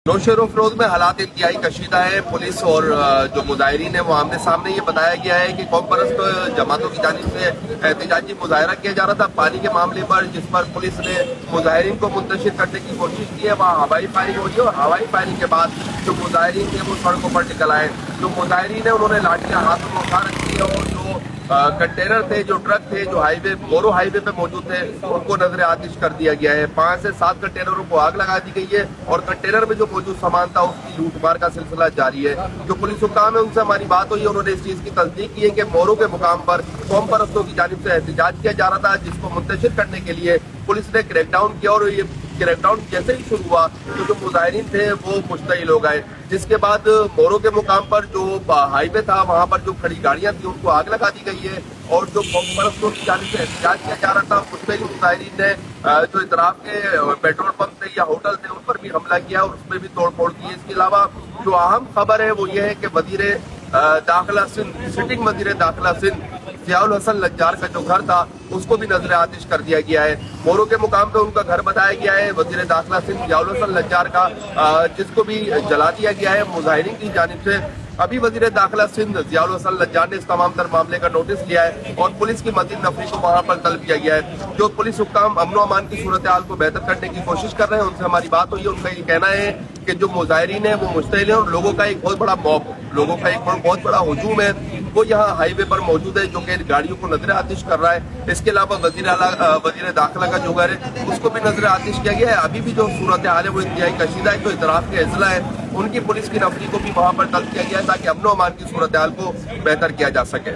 Nausher furrows में हालात इंतहाई कशीदा है। पुलिस और जो मुजाहिरीन है वो आमने सामने ये बताया गया है कि कौम परस्त जमातों की जानिब से एहतजाजी मुजाहरा किया जा रहा था पानी के मामले पर, जिस पर पुलिस ने मुजाहिरीन को मुंतशिर करने की कोशिश की है। वहाँ हवाई फायरिंग हुई है और हवाई फायरिंग के बाद जो मुजाहिरीन थे वो सड़कों पर निकल आए। जो मुजाहिरीन है उन्होंने लाठियां हाथों में उठा रखी है और जो कंटेनर थे, जो ट्रक थे, जो हाईवे मोरो हाईवे पे मौजूद थे, उनको नजर आतिश कर दिया गया है। 5 से 7 कंटेनरों को आग लगा दी गई है और कंटेनर में जो मौजूद सामान था उसकी लूटमार का सिलसिला जारी है। जो पुलिस हुक्काम है उनसे हमारी बात हुई है, उन्होंने इस चीज की तस्दीक की है कि मोरो के मुकाम पर कौम परस्तों की जानिब से एहतजाज किया जा रहा था, जिसको मुंतशिर करने के लिए पुलिस ने क्रैकडाउन किया और ये क्रैकडाउन जैसे ही शुरू हुआ तो जो मुजाहिरीन थे वो मुश्तइल हो गए। जिसके बाद मोरो के मुकाम पर जो हाईवे था वहां पर जो खड़ी गाड़ियां थी उनको आग लगा दी गई है और जो कौम परस्तों की जानिब से एहतजाज किया जा रहा था मुश्तइल मुजाहिरीन ने जो इतराफ के पेट्रोल पंप थे या होटल थे उन पर भी हमला किया और उसमें भी तोड़ फोड़ की। इसके अलावा जो अहम खबर है वो ये है कि वजीर दाखिला सिंध, सिटिंग वजीर दाखिला सिंध जियाउल हसन लज्जार का जो घर था उसको भी नजर आतिश कर दिया गया है। मोरो के मुकाम पे उनका घर बताया गया है वजीर दाखिला सिंध जियाउल हसन लज्जार का, जिसको भी जला दिया गया है मुजाहिरीन की जानिब से। अभी वजीर दाखिला सिंध जियाउल हसन लज्जार ने इस तमाम तर मामले का नोटिस लिया है और पुलिस की मजीद नफरी को वहां पर तलब किया गया है। जो पुलिस हुक्काम अमन अमान की सूरत हाल को बेहतर करने की कोशिश कर रहे हैं उनसे हमारी बात हुई है। उनका ये कहना है कि जो मुजाहिरीन है वो मुश्तइल है और लोगों का एक बहुत बड़ा मॉब, लोगों का एक बहुत बड़ा हुजूम है वो यहाँ हाईवे पर मौजूद है जो कि गाड़ियों को नजर आतिश कर रहा है। इसके अलावा वजीर दाखिला का जो घर है उसको भी नजर आतिश किया गया है। अभी भी जो सूरत हाल है वो इंतहाई कशीदा है। जो इतराफ के अजला है उनकी पुलिस की नफरी को भी वहां पर तलब किया गया है ताकि अमन अमान की सूरत हाल को बेहतर किया जा सके।